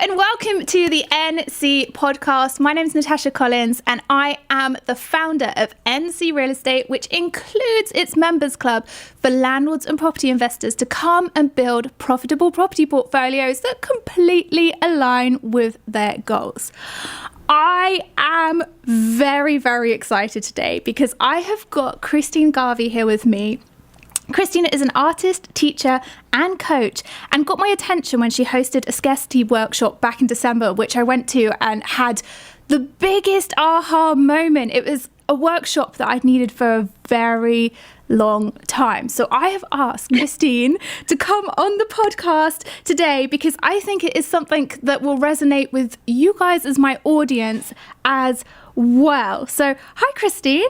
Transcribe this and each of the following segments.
and welcome to the NC podcast. My name is Natasha Collins and I am the founder of NC Real Estate, which includes its members club for landlords and property investors to come and build profitable property portfolios that completely align with their goals. I am very, very excited today because I have got Christine Garvey here with me. Christine is an artist, teacher and coach and got my attention when she hosted a scarcity workshop back in December, which I went to and had the biggest aha moment. It was a workshop that I'd needed for a very long time. So I have asked Christine to come on the podcast today because I think it is something that will resonate with you guys as my audience as well. So hi, Christine.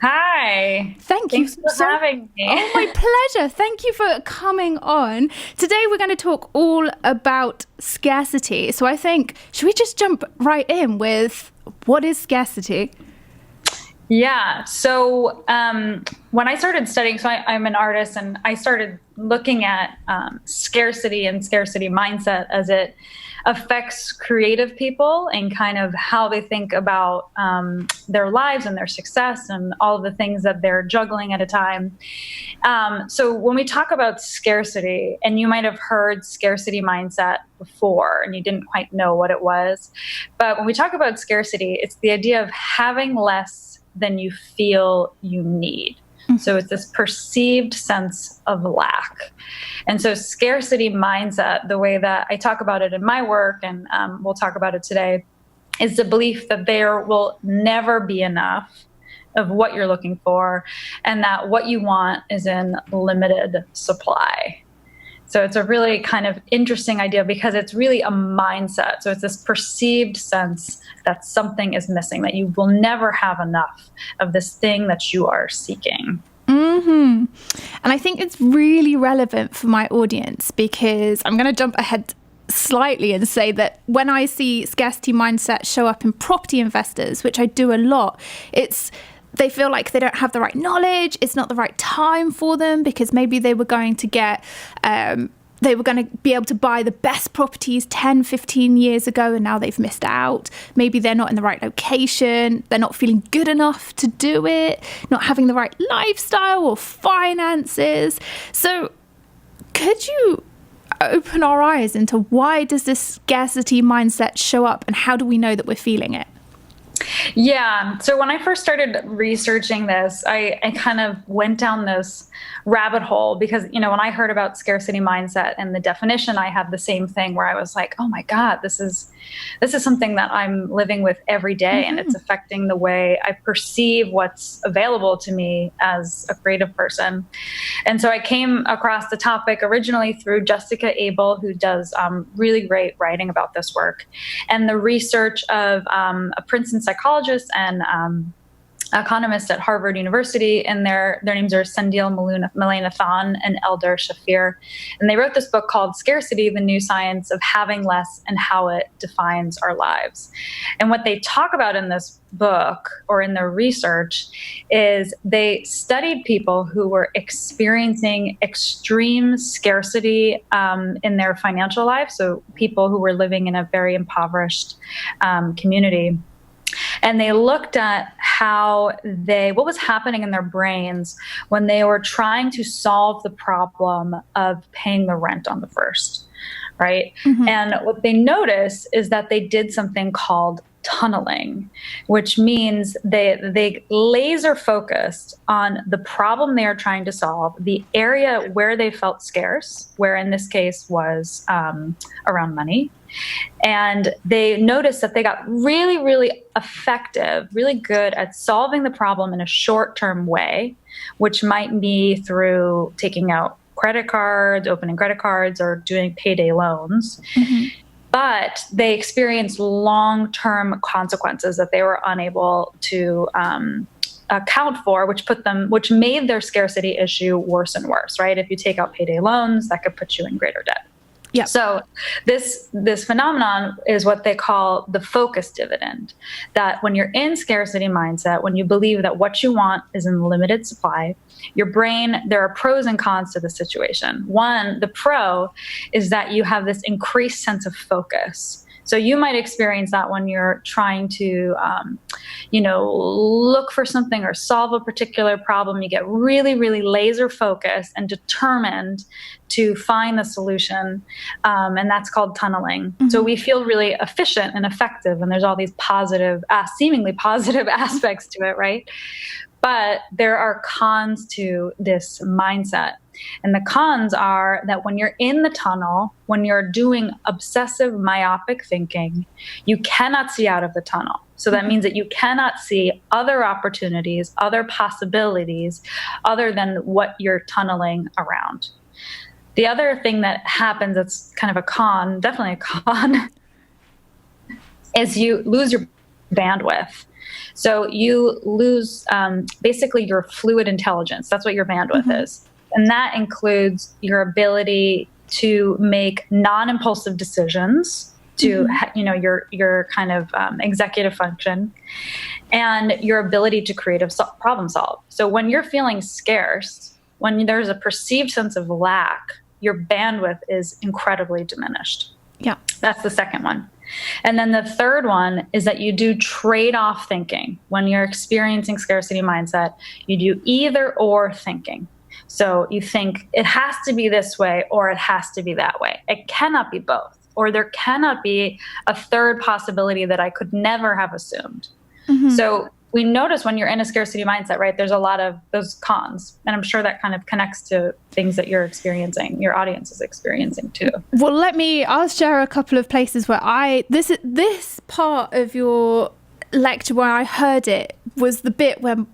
Hi. Thanks for having me. Oh, my pleasure. Thank you for coming on. Today we're going to talk all about scarcity. So I think, should we just jump right in with what is scarcity? Yeah. So when I started studying, so I'm an artist, and I started looking at scarcity and scarcity mindset as it affects creative people and kind of how they think about their lives and their success and all of the things that they're juggling at a time. So when we talk about scarcity, and you might have heard scarcity mindset before and you didn't quite know what it was, but when we talk about scarcity, it's the idea of having less than you feel you need. So it's this perceived sense of lack. And so scarcity mindset, the way that I talk about it in my work, and we'll talk about it today, is the belief that there will never be enough of what you're looking for, and that what you want is in limited supply. So it's a really kind of interesting idea because it's really a mindset. So it's this perceived sense that something is missing, that you will never have enough of this thing that you are seeking. Mm-hmm. And I think it's really relevant for my audience because I'm going to jump ahead slightly and say that when I see scarcity mindset show up in property investors, which I do a lot, they feel like they don't have the right knowledge. It's not the right time for them because maybe they were going to be able to buy the best properties 10, 15 years ago, and now they've missed out. Maybe they're not in the right location. They're not feeling good enough to do it, not having the right lifestyle or finances. So could you open our eyes into why does this scarcity mindset show up and how do we know that we're feeling it? Yeah. So when I first started researching this, I kind of went down this rabbit hole because, when I heard about scarcity mindset and the definition, I had the same thing where I was like, oh my God, this is something that I'm living with every day. And it's affecting the way I perceive what's available to me as a creative person. And so I came across the topic originally through Jessica Abel, who does really great writing about this work, and the research of a Princeton psychologist and economist at Harvard University, and their names are Sendil Mullainathan and Eldar Shafir. And they wrote this book called Scarcity, the New Science of Having Less and How It Defines Our Lives. And what they talk about in this book or in their research is they studied people who were experiencing extreme scarcity in their financial life. So people who were living in a very impoverished community. And they looked at what was happening in their brains when they were trying to solve the problem of paying the rent on the first, right? Mm-hmm. And what they noticed is that they did something called tunneling, which means they laser focused on the problem they are trying to solve, the area where they felt scarce, where in this case was around money. And they noticed that they got really, really effective, really good at solving the problem in a short-term way, which might be through taking out credit cards, opening credit cards, or doing payday loans. Mm-hmm. But they experienced long-term consequences that they were unable to account for, which made their scarcity issue worse and worse, right? If you take out payday loans, that could put you in greater debt. Yeah. So this phenomenon is what they call the focus dividend, that when you're in scarcity mindset, when you believe that what you want is in limited supply, your brain, there are pros and cons to the situation. One, the pro is that you have this increased sense of focus. So you might experience that when you're trying to, look for something or solve a particular problem. You get really, really laser focused and determined to find the solution, and that's called tunneling. Mm-hmm. So we feel really efficient and effective, and there's all these positive, seemingly positive aspects to it, right? But there are cons to this mindset. And the cons are that when you're in the tunnel, when you're doing obsessive myopic thinking, you cannot see out of the tunnel. So that means that you cannot see other opportunities, other possibilities, other than what you're tunneling around. The other thing that happens that's kind of a con, definitely a con, is you lose your bandwidth. So you lose basically your fluid intelligence. That's what your bandwidth is. And that includes your ability to make non-impulsive decisions, to your kind of executive function, and your ability to creative problem solve. So when you're feeling scarce, when there's a perceived sense of lack, your bandwidth is incredibly diminished. Yeah. That's the second one. And then the third one is that you do trade-off thinking. When you're experiencing scarcity mindset, you do either or thinking. So you think it has to be this way or it has to be that way. It cannot be both, or there cannot be a third possibility that I could never have assumed. Mm-hmm. So we notice when you're in a scarcity mindset, right, there's a lot of those cons. And I'm sure that kind of connects to things that you're experiencing, your audience is experiencing too. Well, I'll share a couple of places where this part of your lecture where I heard it was the bit when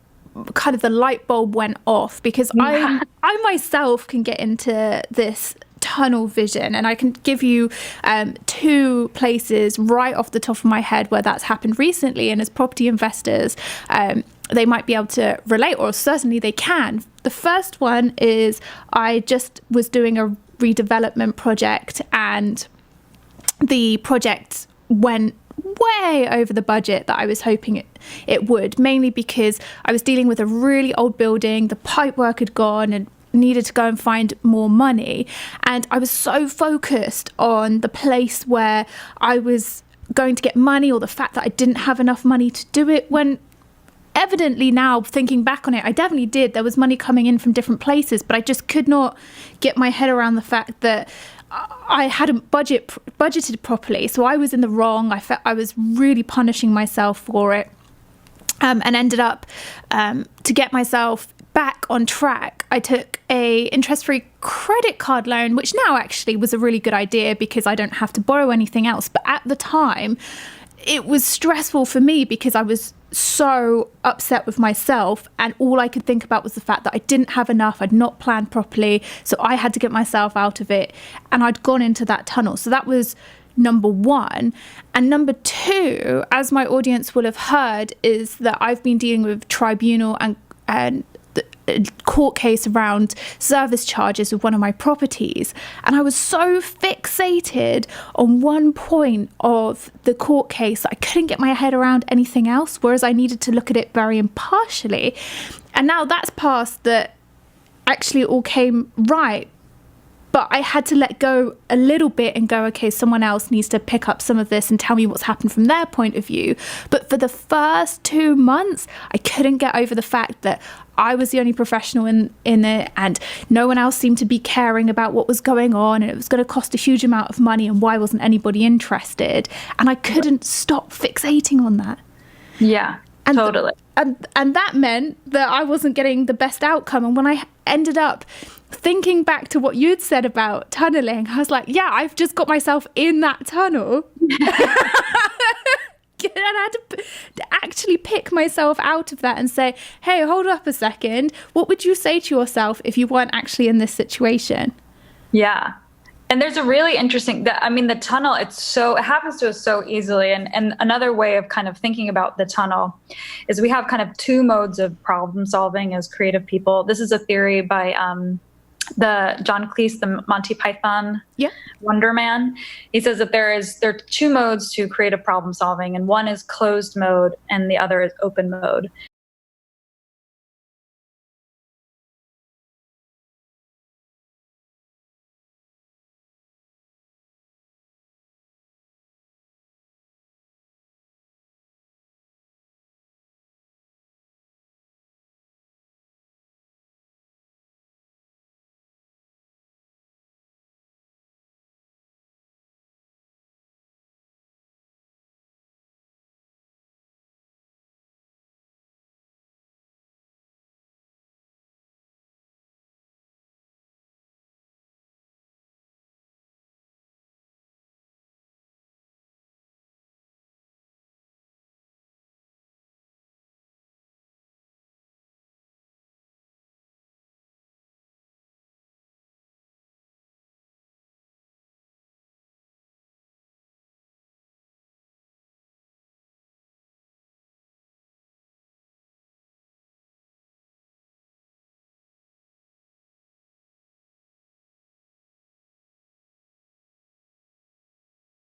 kind of the light bulb went off, because I myself can get into this tunnel vision, and I can give you two places right off the top of my head where that's happened recently, and as property investors they might be able to relate, or certainly they can. The first one is I just was doing a redevelopment project, and the project went way over the budget that I was hoping it would, mainly because I was dealing with a really old building. The pipe work had gone and needed to go and find more money, and I was so focused on the place where I was going to get money, or the fact that I didn't have enough money to do it, when evidently now thinking back on it, I definitely did. There was money coming in from different places, but I just could not get my head around the fact that I hadn't budgeted properly. So I was in the wrong. I felt I was really punishing myself for it, and ended up to get myself back on track. I took a interest-free credit card loan, which now actually was a really good idea because I don't have to borrow anything else. But at the time, it was stressful for me because I was so upset with myself, and all I could think about was the fact that I didn't have enough. I'd not planned properly, so I had to get myself out of it, and I'd gone into that tunnel. So that was number one. And number two, as my audience will have heard, is that I've been dealing with tribunal and court case around service charges with one of my properties, and I was so fixated on one point of the court case that I couldn't get my head around anything else, whereas I needed to look at it very impartially. And now that's passed, that actually it all came right, but I had to let go a little bit and go, okay, someone else needs to pick up some of this and tell me what's happened from their point of view. But for the first 2 months, I couldn't get over the fact that I was the only professional in it, and no one else seemed to be caring about what was going on, and it was going to cost a huge amount of money, and why wasn't anybody interested? And I couldn't stop fixating on that. Yeah, and totally. And that meant that I wasn't getting the best outcome. And when I ended up thinking back to what you'd said about tunneling, I was like, yeah, I've just got myself in that tunnel. And I had to actually pick myself out of that and say, hey, hold up a second. What would you say to yourself if you weren't actually in this situation? Yeah. And there's a really interesting, the tunnel, it happens to us so easily. And another way of kind of thinking about the tunnel is we have kind of two modes of problem solving as creative people. This is a theory by the John Cleese, the Monty Python Yeah. Wonder Man. He says that there are two modes to creative problem solving, and one is closed mode and the other is open mode.